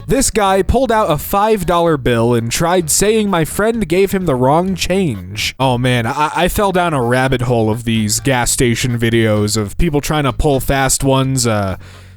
This guy pulled out a $5 bill and tried saying my friend gave him the wrong change. Oh man, I fell down a rabbit hole of these gas station videos of people trying to pull fast ones,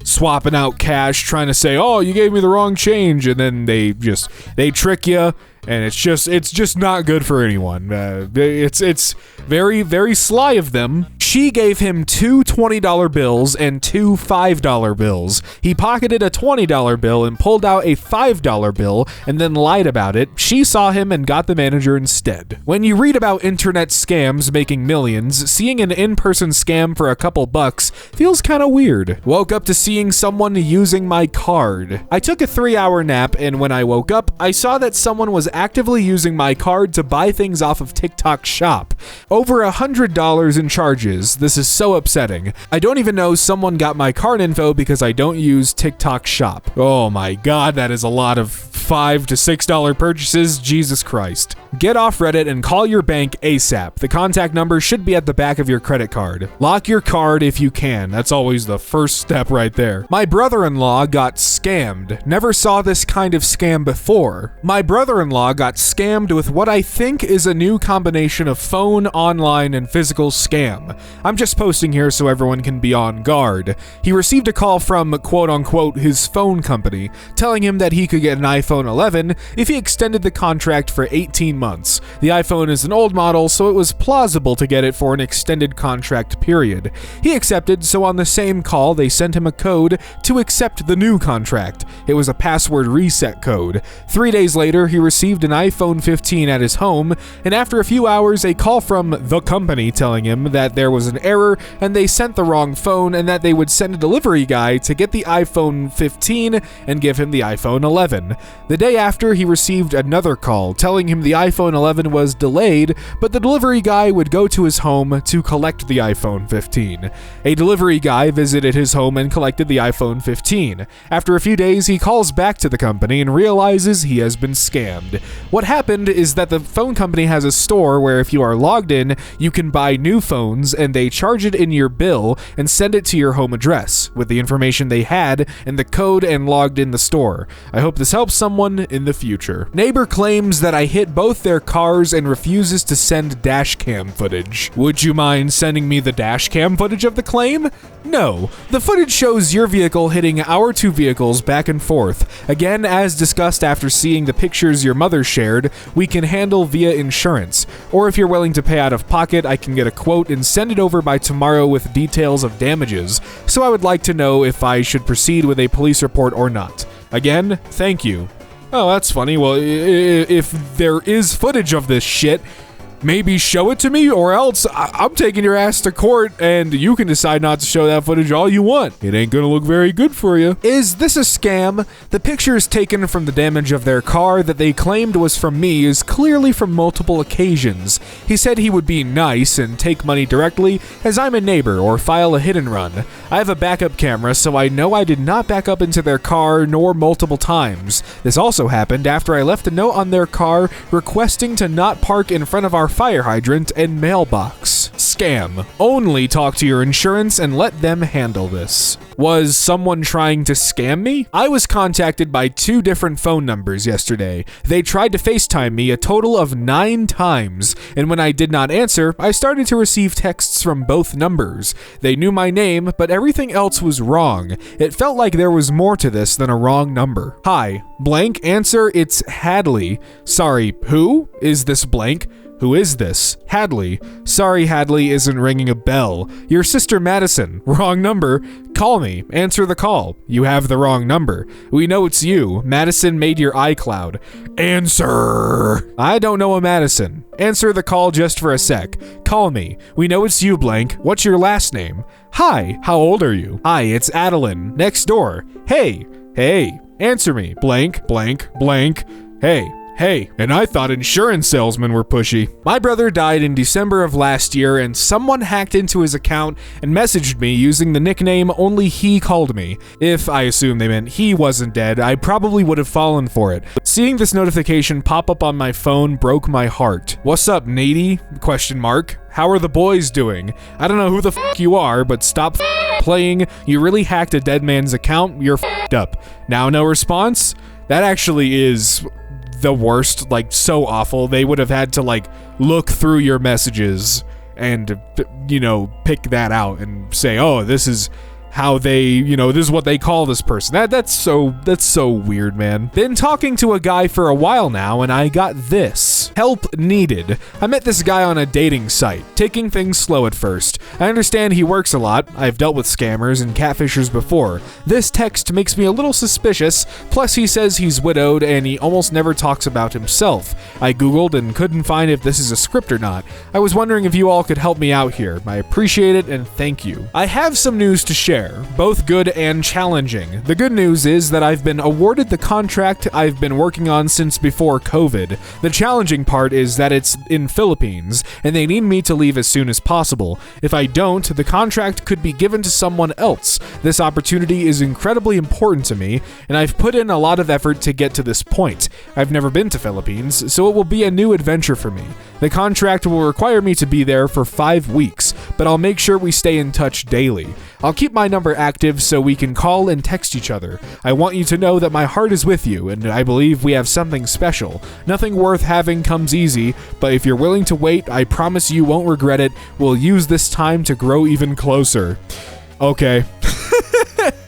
swapping out cash, trying to say, oh, you gave me the wrong change, and then they trick you, and it's just not good for anyone. It's very, very sly of them. She gave him two $20 bills and two $5 bills. He pocketed a $20 bill and pulled out a $5 bill and then lied about it. She saw him and got the manager instead. When you read about internet scams making millions, seeing an in-person scam for a couple bucks feels kind of weird. Woke up to seeing someone using my card. I took a 3-hour nap, and when I woke up, I saw that someone was actively using my card to buy things off of TikTok Shop. Over $100 in charges. This is so upsetting. I don't even know someone got my card info because I don't use TikTok Shop. Oh my god, that is a lot of $5 to $6 purchases. Jesus Christ. Get off Reddit and call your bank ASAP. The contact number should be at the back of your credit card. Lock your card if you can. That's always the first step right there. My brother-in-law got scammed. Never saw this kind of scam before. My brother-in-law got scammed with what I think is a new combination of phone, online, and physical scam. I'm just posting here so everyone can be on guard. He received a call from quote-unquote his phone company, telling him that he could get an iPhone 11 if he extended the contract for 18 months. The iPhone is an old model, so it was plausible to get it for an extended contract period. He accepted, so on the same call, they sent him a code to accept the new contract. It was a password reset code. 3 days later, he received an iPhone 15 at his home, and after a few hours, a call from the company telling him that there was an error and they sent the wrong phone and that they would send a delivery guy to get the iPhone 15 and give him the iPhone 11. The day after, he received another call telling him the iPhone 11 was delayed, but the delivery guy would go to his home to collect the iPhone 15. A delivery guy visited his home and collected the iPhone 15. After a few days, he calls back to the company and realizes he has been scammed. What happened is that the phone company has a store where if you are logged in, you can buy new phones and they charge it in your bill and send it to your home address with the information they had and the code and logged in the store. I hope this helps someone in the future. Neighbor claims that I hit both their cars and refuses to send dash cam footage. Would you mind sending me the dash cam footage of the claim? No. The footage shows your vehicle hitting our two vehicles back and forth. Again, as discussed after seeing the pictures your mother shared, we can handle via insurance. Or if you're willing to pay out of pocket, I can get a quote and send it over by tomorrow with details of damages. So I would like to know if I should proceed with a police report or not. Again, thank you. Oh, that's funny. Well, if there is footage of this shit, maybe show it to me, or else I'm taking your ass to court and you can decide not to show that footage all you want. It ain't gonna look very good for you. Is this a scam? The pictures taken from the damage of their car that they claimed was from me is clearly from multiple occasions. He said he would be nice and take money directly as I'm a neighbor or file a hit and run. I have a backup camera, so I know I did not back up into their car nor multiple times. This also happened after I left a note on their car requesting to not park in front of our fire hydrant and mailbox. Scam. Only talk to your insurance and let them handle this. Was someone trying to scam me? I was contacted by 2 different phone numbers yesterday. They tried to FaceTime me a total of 9 times, and when I did not answer, I started to receive texts from both numbers. They knew my name, but everything else was wrong. It felt like there was more to this than a wrong number. Hi, blank, answer, it's Hadley. Sorry, who? Is this blank? Who is this? Hadley. Sorry, Hadley isn't ringing a bell. Your sister Madison. Wrong number. Call me. Answer the call. You have the wrong number. We know it's you. Madison made your iCloud. Answer. I don't know a Madison. Answer the call just for a sec. Call me. We know it's you, blank. What's your last name? Hi. How old are you? Hi, it's Adeline. Next door. Hey. Hey. Answer me. Blank, blank, blank. Hey. Hey, and I thought insurance salesmen were pushy. My brother died in December of last year, and someone hacked into his account and messaged me using the nickname Only He Called Me. If I assume they meant he wasn't dead, I probably would have fallen for it. Seeing this notification pop up on my phone broke my heart. What's up, Nady? Question mark. How are the boys doing? I don't know who the f*** you are, but stop playing. You really hacked a dead man's account. You're f***ed up. Now no response? That actually is the worst, like, so awful. They would have had to, like, look through your messages and, you know, pick that out and say, oh, this is how they, you know, this is what they call this person. That's so weird, man. Been talking to a guy for a while now, and I got this. Help needed. I met this guy on a dating site, taking things slow at first. I understand he works a lot. I've dealt with scammers and catfishers before. This text makes me a little suspicious, plus he says he's widowed and he almost never talks about himself. I googled and couldn't find if this is a script or not. I was wondering if you all could help me out here. I appreciate it and thank you. I have some news to share. Both good and challenging. The good news is that I've been awarded the contract I've been working on since before COVID. The challenging part is that it's in Philippines, and they need me to leave as soon as possible. If I don't, the contract could be given to someone else. This opportunity is incredibly important to me, and I've put in a lot of effort to get to this point. I've never been to Philippines, so it will be a new adventure for me. The contract will require me to be there for 5 weeks, but I'll make sure we stay in touch daily. I'll keep my number active so we can call and text each other. I want you to know that my heart is with you, and I believe we have something special. Nothing worth having comes easy, but if you're willing to wait, I promise you won't regret it. We'll use this time to grow even closer. Okay.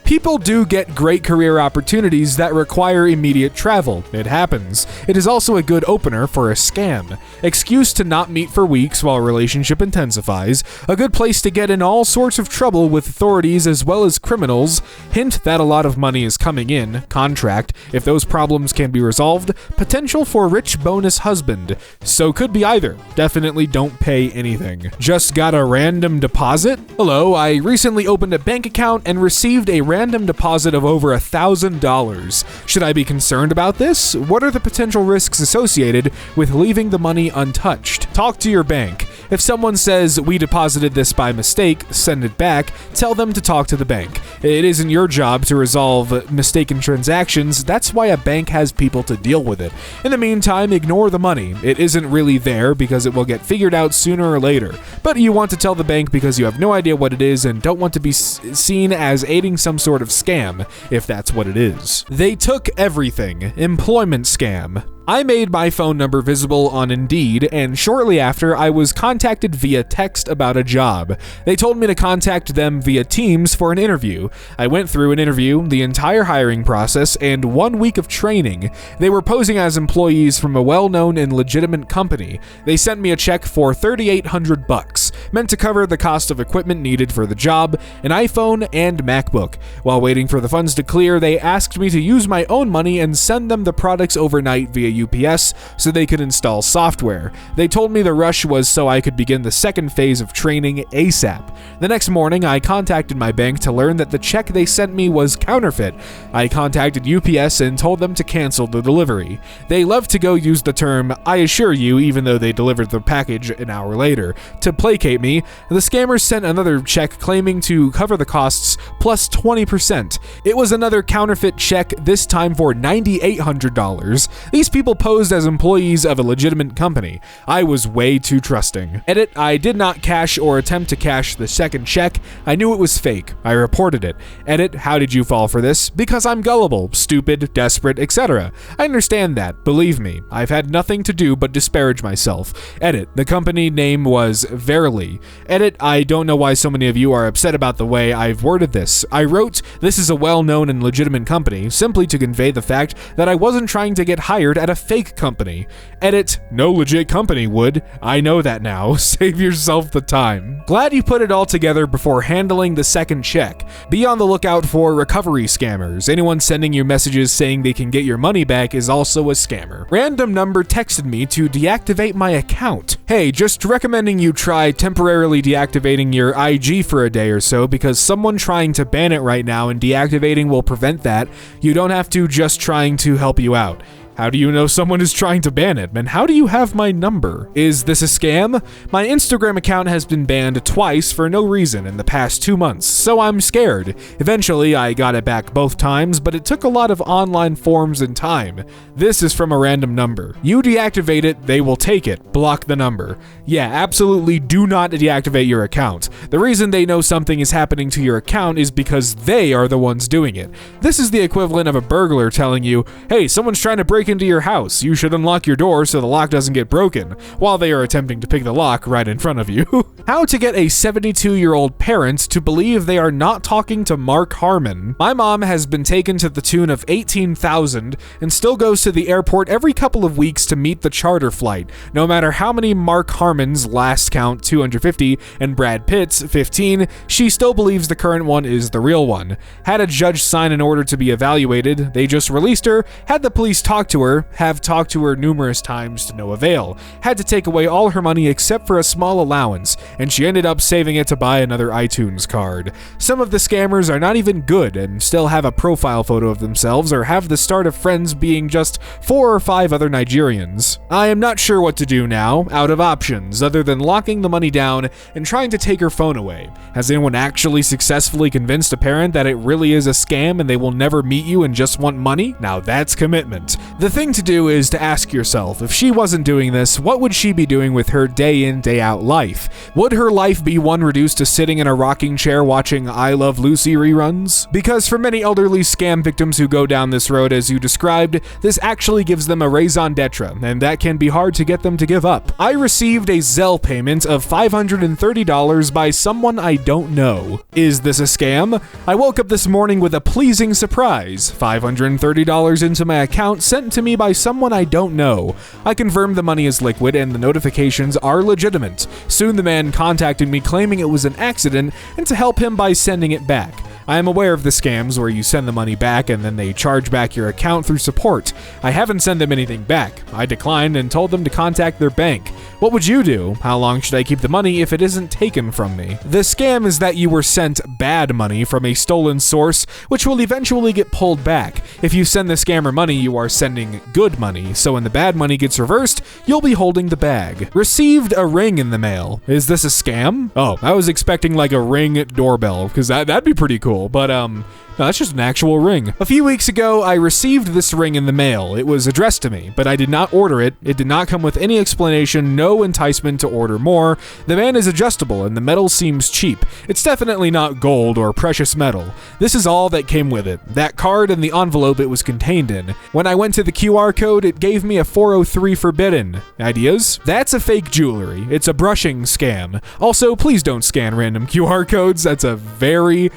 People do get great career opportunities that require immediate travel. It happens. It is also a good opener for a scam. Excuse to not meet for weeks while relationship intensifies. A good place to get in all sorts of trouble with authorities as well as criminals. Hint that a lot of money is coming in. Contract. If those problems can be resolved. Potential for rich bonus husband. So could be either. Definitely don't pay anything. Just got a random deposit? Hello, I recently opened a bank account and received a random deposit of over $1,000. Should I be concerned about this? What are the potential risks associated with leaving the money untouched? Talk to your bank. If someone says, we deposited this by mistake, send it back, tell them to talk to the bank. It isn't your job to resolve mistaken transactions. That's why a bank has people to deal with it. In the meantime, ignore the money. It isn't really there because it will get figured out sooner or later. But you want to tell the bank because you have no idea what it is and don't want to be seen as aiding some sort of scam, if that's what it is. They took everything. Employment scam. I made my phone number visible on Indeed, and shortly after, I was contacted via text about a job. They told me to contact them via Teams for an interview. I went through an interview, the entire hiring process, and 1 week of training. They were posing as employees from a well-known and legitimate company. They sent me a check for $3,800, meant to cover the cost of equipment needed for the job, an iPhone and MacBook. While waiting for the funds to clear, they asked me to use my own money and send them the products overnight via UPS so they could install software. They told me the rush was so I could begin the second phase of training ASAP. The next morning, I contacted my bank to learn that the check they sent me was counterfeit. I contacted UPS and told them to cancel the delivery. They love to go use the term, I assure you, even though they delivered the package an hour later. To placate me, the scammers sent another check claiming to cover the costs plus 20%. It was another counterfeit check, this time for $9,800. These people posed as employees of a legitimate company. I was way too trusting. Edit, I did not cash or attempt to cash the second check. I knew it was fake. I reported it. Edit, how did you fall for this? Because I'm gullible, stupid, desperate, etc. I understand that. Believe me, I've had nothing to do but disparage myself. Edit, the company name was Verily. Edit, I don't know why so many of you are upset about the way I've worded this. I wrote, this is a well-known and legitimate company, simply to convey the fact that I wasn't trying to get hired at a fake company. Edit, no legit company would. I know that now. Save yourself the time. Glad you put it all together before handling the second check. Be on the lookout for recovery scammers. Anyone sending you messages saying they can get your money back is also a scammer. Random number texted me to deactivate my account. Hey, just recommending you try temporarily deactivating your IG for a day or so because someone trying to ban it right now and deactivating will prevent that. You don't have to, just trying to help you out. How do you know someone is trying to ban it? And how do you have my number? Is this a scam? My Instagram account has been banned twice for no reason in the past 2 months, so I'm scared. Eventually, I got it back both times, but it took a lot of online forms and time. This is from a random number. You deactivate it, they will take it. Block the number. Yeah, absolutely do not deactivate your account. The reason they know something is happening to your account is because they are the ones doing it. This is the equivalent of a burglar telling you, hey, someone's trying to break into your house. You should unlock your door so the lock doesn't get broken, while they are attempting to pick the lock right in front of you. How to get a 72-year-old parent to believe they are not talking to Mark Harmon. My mom has been taken to the tune of $18,000 and still goes to the airport every couple of weeks to meet the charter flight. No matter how many Mark Harmons, last count 250, and Brad Pitt's 15, she still believes the current one is the real one. Had a judge sign an order to be evaluated, they just released her, had the police talk to her, have talked to her numerous times to no avail, had to take away all her money except for a small allowance, and she ended up saving it to buy another iTunes card. Some of the scammers are not even good and still have a profile photo of themselves or have the start of friends being just 4 or 5 other Nigerians. I am not sure what to do now, out of options, other than locking the money down and trying to take her phone away. Has anyone actually successfully convinced a parent that it really is a scam and they will never meet you and just want money? Now that's commitment. The thing to do is to ask yourself, if she wasn't doing this, what would she be doing with her day in, day out life? Would her life be one reduced to sitting in a rocking chair watching I Love Lucy reruns? Because for many elderly scam victims who go down this road as you described, this actually gives them a raison d'etre, and that can be hard to get them to give up. I received a Zelle payment of $530 by someone I don't know. Is this a scam? I woke up this morning with a pleasing surprise. $530 into my account sent to me by someone I don't know. I confirmed the money is liquid and the notifications are legitimate. Soon the man contacted me claiming it was an accident and to help him by sending it back. I am aware of the scams where you send the money back and then they charge back your account through support. I haven't sent them anything back. I declined and told them to contact their bank. What would you do? How long should I keep the money if it isn't taken from me? The scam is that you were sent bad money from a stolen source, which will eventually get pulled back. If you send the scammer money, you are sending good money, so when the bad money gets reversed, you'll be holding the bag. Received a ring in the mail. Is this a scam? Oh, I was expecting like a Ring doorbell, because that'd be pretty cool. But no, that's just an actual ring. A few weeks ago, I received this ring in the mail. It was addressed to me, but I did not order it. It did not come with any explanation, no enticement to order more. The band is adjustable and the metal seems cheap. It's definitely not gold or precious metal. This is all that came with it. That card and the envelope it was contained in. When I went to the QR code, it gave me a 403 forbidden. Ideas? That's a fake jewelry. It's a brushing scam. Also, please don't scan random QR codes. That's a very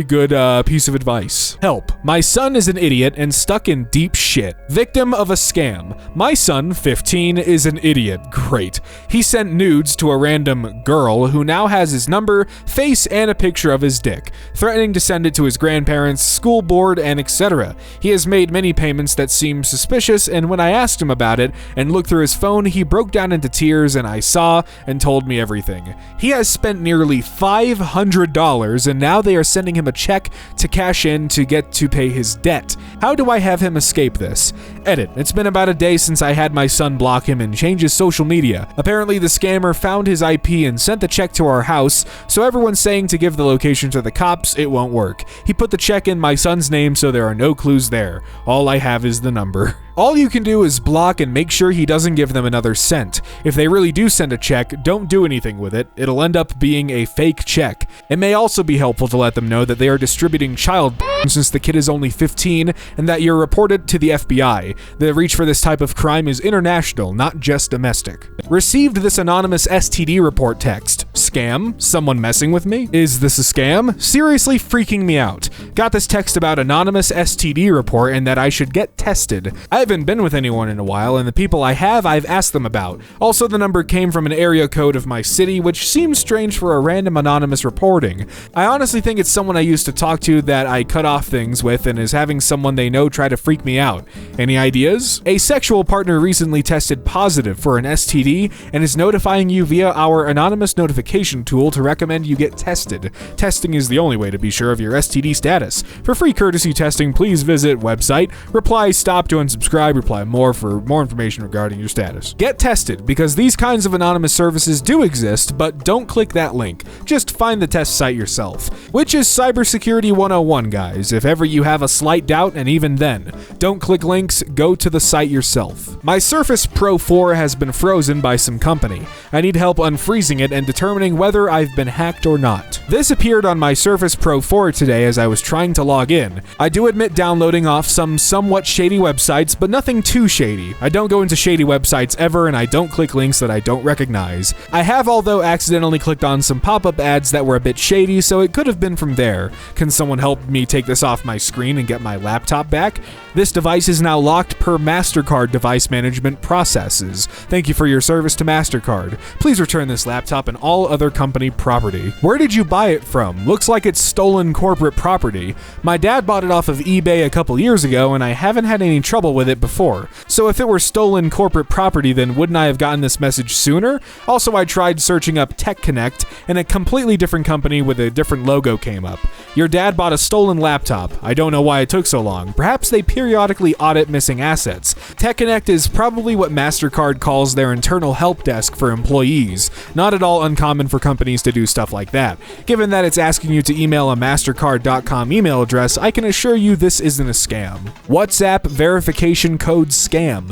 good piece of advice. Help. My son is an idiot and stuck in deep shit. Victim of a scam. My son, 15, is an idiot. Great. He sent nudes to a random girl who now has his number, face, and a picture of his dick, threatening to send it to his grandparents, school board, and etc. He has made many payments that seem suspicious, and when I asked him about it and looked through his phone, he broke down into tears and I saw and told me everything. He has spent nearly $500 and now they are sending him a check to cash in to get to pay his debt. How do I have him escape this? Edit. It's been about a day since I had my son block him and change his social media. Apparently the scammer found his IP and sent the check to our house, so everyone's saying to give the location to the cops, it won't work. He put the check in my son's name, so there are no clues there. All I have is the number. All you can do is block and make sure he doesn't give them another cent. If they really do send a check, don't do anything with it. It'll end up being a fake check. It may also be helpful to let them know that they are distributing child since the kid is only 15 and that you're reported to the FBI. The reach for this type of crime is international, not just domestic. Received this anonymous STD report text. Scam? Someone messing with me? Is this a scam? Seriously freaking me out. Got this text about anonymous STD report and that I should get tested. I haven't been with anyone in a while, and the people I have, I've asked them about. Also, the number came from an area code of my city, which seems strange for a random anonymous reporting. I honestly think it's someone I used to talk to that I cut off things with and is having someone they know try to freak me out. Any ideas? A sexual partner recently tested positive for an STD and is notifying you via our anonymous notification tool to recommend you get tested. Testing is the only way to be sure of your STD status. For free courtesy testing, please visit website, reply stop to unsubscribe subscribe, reply more for more information regarding your status. Get tested, because these kinds of anonymous services do exist, but don't click that link. Just find the test site yourself. Which is Cybersecurity 101, guys. If ever you have a slight doubt, and even then, don't click links, go to the site yourself. My Surface Pro 4 has been frozen by some company. I need help unfreezing it and determining whether I've been hacked or not. This appeared on my Surface Pro 4 today as I was trying to log in. I do admit downloading off some somewhat shady websites, but nothing too shady. I don't go into shady websites ever, and I don't click links that I don't recognize. I have, although, accidentally clicked on some pop-up ads that were a bit shady, so it could have been from there. Can someone help me take this off my screen and get my laptop back? This device is now locked per MasterCard device management processes. Thank you for your service to MasterCard. Please return this laptop and all other company property. Where did you buy it from? Looks like it's stolen corporate property. My dad bought it off of eBay a couple years ago, and I haven't had any trouble with it before. So if it were stolen corporate property, then wouldn't I have gotten this message sooner? Also, I tried searching up Tech Connect, and a completely different company with a different logo came up. Your dad bought a stolen laptop. I don't know why it took so long. Perhaps they periodically audit missing assets. Tech Connect is probably what MasterCard calls their internal help desk for employees. Not at all uncommon for companies to do stuff like that. Given that it's asking you to email a mastercard.com email address, I can assure you this isn't a scam. WhatsApp verification code scam.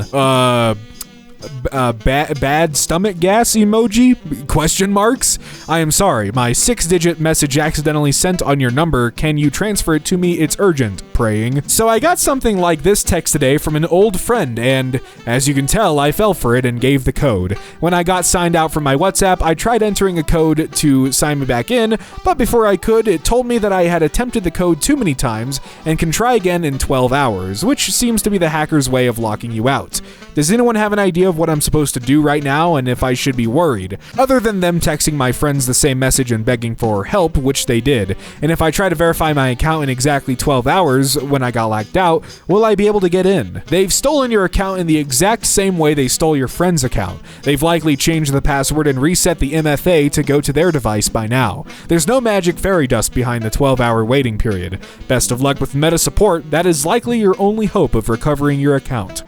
Bad stomach gas emoji? Question marks? I am sorry, my 6-digit message accidentally sent on your number. Can you transfer it to me? It's urgent. Praying. So I got something like this text today from an old friend, and as you can tell, I fell for it and gave the code. When I got signed out from my WhatsApp, I tried entering a code to sign me back in, but before I could, it told me that I had attempted the code too many times and can try again in 12 hours, which seems to be the hacker's way of locking you out. Does anyone have an idea of what I'm supposed to do right now and if I should be worried? Other than them texting my friends the same message and begging for help, which they did. And if I try to verify my account in exactly 12 hours when I got locked out, will I be able to get in? They've stolen your account in the exact same way they stole your friend's account. They've likely changed the password and reset the MFA to go to their device by now. There's no magic fairy dust behind the 12-hour waiting period. Best of luck with Meta support. That is likely your only hope of recovering your account.